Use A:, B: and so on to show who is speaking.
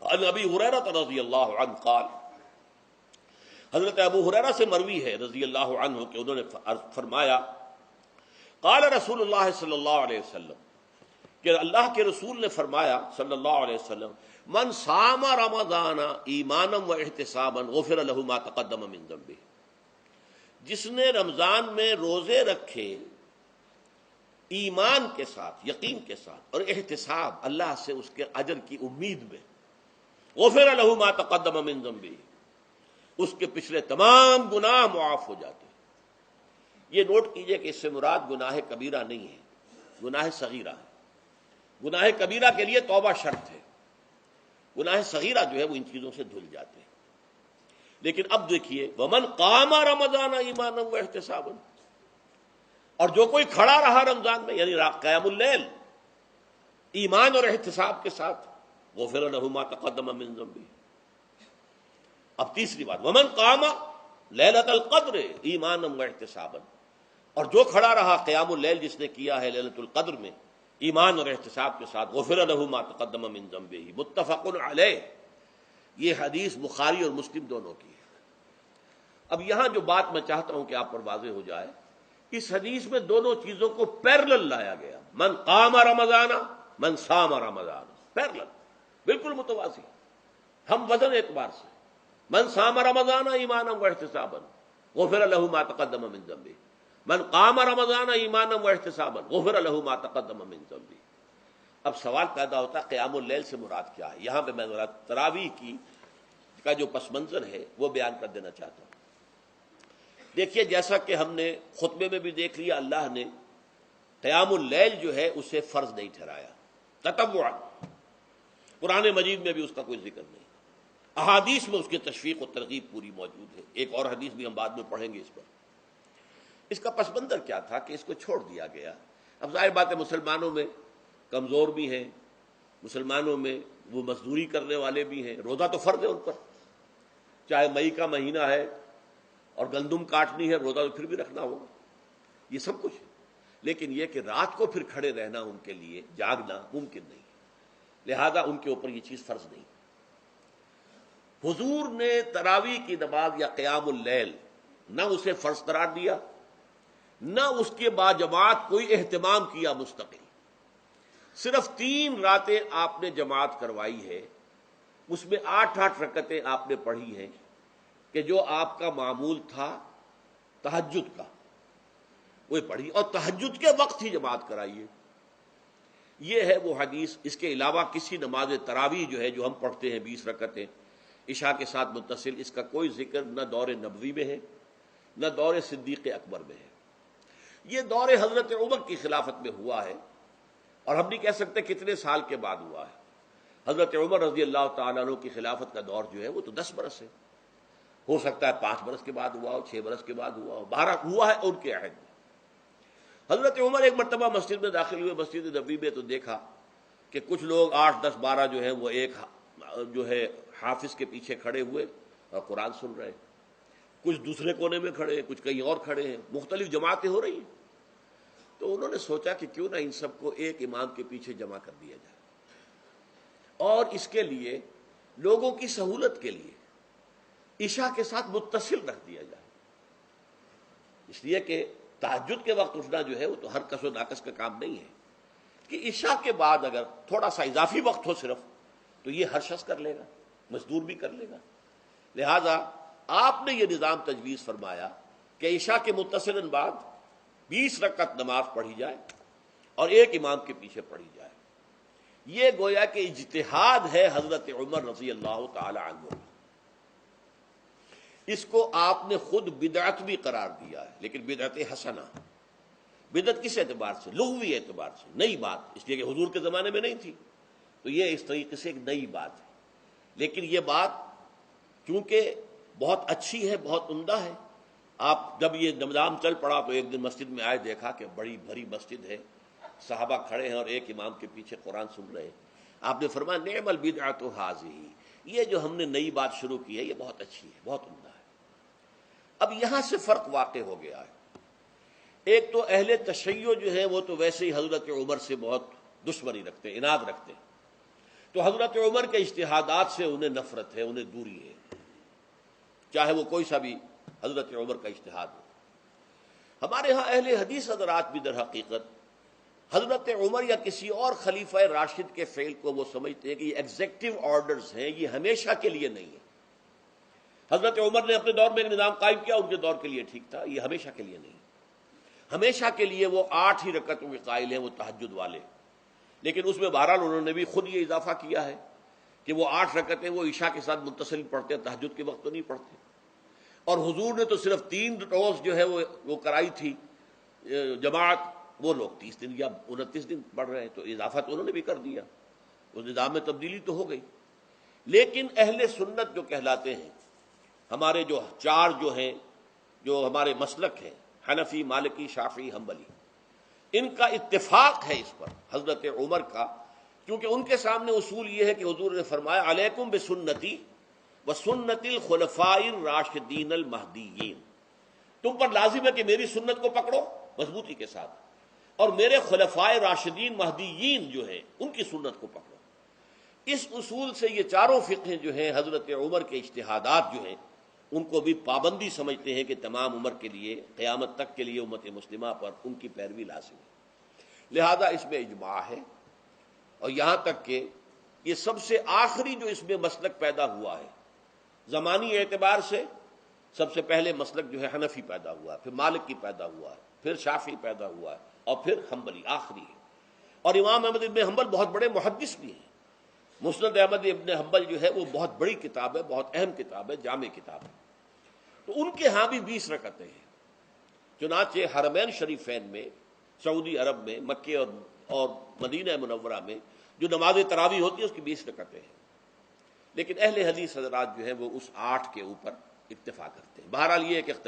A: عن ابی ہریرہ رضی اللہ عنہ قال، حضرت ابو ہریرہ سے مروی ہے رضی اللہ عنہ کہ انہوں نے فرمایا قال رسول اللہ صلی اللہ علیہ وسلم، کہ اللہ کے رسول نے فرمایا صلی اللہ علیہ وسلم، من صام رمضان ایمانا و احتسابا غفر له ما تقدم من ذنبه، جس نے رمضان میں روزے رکھے ایمان کے ساتھ، یقین کے ساتھ، اور احتساب اللہ سے اس کے اجر کی امید میں، غفر له ما تقدم من ذنبه، اس کے پچھلے تمام گناہ معاف ہو جاتے ہیں۔ یہ نوٹ کیجئے کہ اس سے مراد گناہ کبیرہ نہیں ہے، گناہ صغیرہ ہے۔ گناہ کبیرہ کے لیے توبہ شرط ہے، گناہ صغیرہ جو ہے وہ ان چیزوں سے دھل جاتے ہیں۔ لیکن اب دیکھیے ومن قام رمضان ایمانا و احتسابا، اور جو کوئی کھڑا رہا رمضان میں یعنی قیام اللیل ایمان اور احتساب کے ساتھ، غفر له ما تقدم من ذنبه۔ اب تیسری بات، ومن قام لیلۃ القدر ایمانا و احتسابا، اور جو کھڑا رہا قیام اللیل جس نے کیا ہے لیلۃ القدر میں ایمان اور احتساب کے ساتھ، غفر له ما تقدم من ذنبه، متفق علیہ۔ یہ حدیث بخاری اور مسلم دونوں کی ہے۔ اب یہاں جو بات میں چاہتا ہوں کہ آپ پر واضح ہو جائے، اس حدیث میں دونوں چیزوں کو پیرلل لایا گیا، من قام رمضان من صام رمضان، پیرلل، بالکل متوازی، ہم وزن اعتبار سے، من صام رمضان ایمانا و احتسابا غفر له ما تقدم من ذنبه، من قام رمضان ایمانا و احتسابا غفر له ما تقدم من ذنبه۔ اب سوال پیدا ہوتا ہے قیام اللیل سے مراد کیا ہے؟ یہاں پہ میں ذرا تراویح کا جو پس منظر ہے وہ بیان کر دینا چاہتا ہوں۔ دیکھیے جیسا کہ ہم نے خطبے میں بھی دیکھ لیا، اللہ نے قیام اللیل جو ہے اسے فرض نہیں ٹھہرایا، تطوعا، قرآن مجید میں بھی اس کا کوئی ذکر نہیں، احادیث میں اس کی تشویق و ترغیب پوری موجود ہے۔ ایک اور حدیث بھی ہم بعد میں پڑھیں گے اس پر۔ اس کا پس منظر کیا تھا کہ اس کو چھوڑ دیا گیا۔ اب ظاہر بات ہے مسلمانوں میں کمزور بھی ہیں، مسلمانوں میں وہ مزدوری کرنے والے بھی ہیں، روزہ تو فرض ہے ان پر، چاہے مئی کا مہینہ ہے اور گندم کاٹنی ہے، روزہ تو پھر بھی رکھنا ہوگا، یہ سب کچھ ہے۔ لیکن یہ کہ رات کو پھر کھڑے رہنا ان کے لیے، جاگنا ممکن نہیں، لہذا ان کے اوپر یہ چیز فرض نہیں۔ حضور نے تراویح کی نماز یا قیام اللیل نہ اسے فرض قرار دیا، نہ اس کے بعد جماعت کوئی اہتمام کیا مستقل، صرف 3 راتیں آپ نے جماعت کروائی ہے، اس میں 8 رکعتیں آپ نے پڑھی ہیں کہ جو آپ کا معمول تھا تہجد کا وہ پڑھی، اور تہجد کے وقت ہی جماعت کرائی ہے۔ یہ ہے وہ حدیث۔ اس کے علاوہ کسی نماز تراویح جو ہے جو ہم پڑھتے ہیں 20 رکعتیں عشاء کے ساتھ متصل، اس کا کوئی ذکر نہ دور نبوی میں ہے نہ دور صدیق اکبر میں ہے۔ یہ دور حضرت عمر کی خلافت میں ہوا ہے، اور ہم نہیں کہہ سکتے کتنے سال کے بعد ہوا ہے۔ حضرت عمر رضی اللہ تعالیٰ عنہ کی خلافت کا دور جو ہے وہ تو 10 برس ہے، ہو سکتا ہے 5 برس کے بعد ہوا ہو، 6 برس کے بعد ہوا ہو، 12 ہوا ہے ان کے عہد میں۔ حضرت عمر ایک مرتبہ مسجد میں داخل ہوئے، مسجد نبوی میں، تو دیکھا کہ کچھ لوگ 8، 10، 12 جو ہیں وہ ایک جو ہے حافظ کے پیچھے کھڑے ہوئے اور قرآن سن رہے ہیں، کچھ دوسرے کونے میں کھڑے ہیں، کچھ کہیں اور کھڑے ہیں، مختلف جماعتیں ہو رہی ہیں۔ تو انہوں نے سوچا کہ کیوں نہ ان سب کو ایک امام کے پیچھے جمع کر دیا جائے، اور اس کے لیے لوگوں کی سہولت کے لیے عشاء کے ساتھ متصل رکھ دیا جائے، اس لیے کہ تہجد کے وقت اٹھنا جو ہے وہ تو ہر کس و ناقص کا کام نہیں ہے، کہ عشاء کے بعد اگر تھوڑا سا اضافی وقت ہو صرف، تو یہ ہر شخص کر لے گا، مزدور بھی کر لے گا۔ لہذا آپ نے یہ نظام تجویز فرمایا کہ عشاء کے متصلاً بعد 20 رکعت نماز پڑھی جائے اور ایک امام کے پیچھے پڑھی جائے۔ یہ گویا کہ اجتہاد ہے حضرت عمر رضی اللہ تعالی عنہ، اس کو آپ نے خود بدعت بھی قرار دیا ہے، لیکن بدعت حسنہ۔ بدعت کس اعتبار سے؟ لغوی اعتبار سے، نئی بات، اس لیے کہ حضور کے زمانے میں نہیں تھی، تو یہ اس طریقے سے ایک نئی بات ہے۔ لیکن یہ بات چونکہ بہت اچھی ہے، بہت عمدہ ہے، آپ جب یہ نظام چل پڑا تو ایک دن مسجد میں آئے، دیکھا کہ بڑی بھری مسجد ہے، صحابہ کھڑے ہیں اور ایک امام کے پیچھے قرآن سن رہے ہیں۔ آپ نے فرمایا نعم البدعۃ ھذہ، یہ جو ہم نے نئی بات شروع کی ہے یہ بہت اچھی ہے، بہت عمدہ ہے۔ اب یہاں سے فرق واقع ہو گیا ہے۔ ایک تو اہل تشیع جو ہے وہ تو ویسے ہی حضرت عمر سے بہت دشمنی رکھتے ہیں، عناد رکھتے ہیں، تو حضرت عمر کے اجتہادات سے انہیں نفرت ہے، انہیں دوری ہے، چاہے وہ کوئی سا بھی حضرت عمر کا اجتہاد ہو۔ ہمارے ہاں اہل حدیث حضرات بھی در حقیقت حضرت عمر یا کسی اور خلیفہ راشد کے فعل کو وہ سمجھتے ہیں کہ یہ ایگزیکٹو آرڈرز ہیں، یہ ہمیشہ کے لیے نہیں ہے۔ حضرت عمر نے اپنے دور میں ایک نظام قائم کیا، ان کے دور کے لیے ٹھیک تھا، یہ ہمیشہ کے لیے نہیں۔ ہمیشہ کے لیے وہ 8 ہی رکعتوں کے قائل ہیں، وہ تہجد والے، لیکن اس میں بہرحال انہوں نے بھی خود یہ اضافہ کیا ہے کہ وہ 8 رکعتیں وہ عشاء کے ساتھ متصل پڑھتے ہیں، تہجد کے وقت تو نہیں پڑھتے۔ اور حضور نے تو صرف 3 روز جو ہے وہ کرائی تھی جماعت، وہ لوگ 30 دن یا 29 دن پڑھ رہے ہیں، تو اضافہ تو انہوں نے بھی کر دیا، اس نظام میں تبدیلی تو ہو گئی۔ لیکن اہل سنت جو کہلاتے ہیں، ہمارے جو 4 جو ہیں، جو ہمارے مسلک ہیں، حنفی، مالکی، شافعی، حنبلی، ان کا اتفاق ہے اس پر حضرت عمر کا، کیونکہ ان کے سامنے اصول یہ ہے کہ حضور نے فرمایا علیکم بسنتی وسنت الخلفاء الراشدین المہدیین، تم پر لازم ہے کہ میری سنت کو پکڑو مضبوطی کے ساتھ، اور میرے خلفاء راشدین مہدیین جو ہیں ان کی سنت کو پکڑو۔ اس اصول سے یہ چاروں فقہیں جو ہیں حضرت عمر کے اجتہادات جو ہیں ان کو بھی پابندی سمجھتے ہیں کہ تمام عمر کے لیے، قیامت تک کے لیے امت مسلمہ پر ان کی پیروی لازم ہے، لہذا اس میں اجماع ہے۔ اور یہاں تک کہ یہ سب سے آخری جو اس میں مسلک پیدا ہوا ہے زمانی اعتبار سے، سب سے پہلے مسلک جو ہے حنفی پیدا ہوا ہے، پھر مالکی پیدا ہوا ہے، پھر شافعی پیدا ہوا ہے، اور پھر حنبلی آخری ہے۔ اور امام احمد ابن حنبل بہت بڑے محدث بھی ہیں، مسند احمد ابن حنبل جو ہے وہ بہت بڑی کتاب ہے، بہت اہم کتاب ہے، جامع کتاب ہے۔ تو ان کے ہاں بھی 20 رکعتیں ہیں، چنانچہ حرمین شریفین میں، سعودی عرب میں، مکے اور مدینہ منورہ میں جو نماز تراویح ہوتی ہے اس کی 20 رکعتیں ہیں، لیکن اہل حدیث حضرات جو ہیں وہ اس 8 کے اوپر اکتفا کرتے ہیں۔ بہرحال یہ ایک اختلاف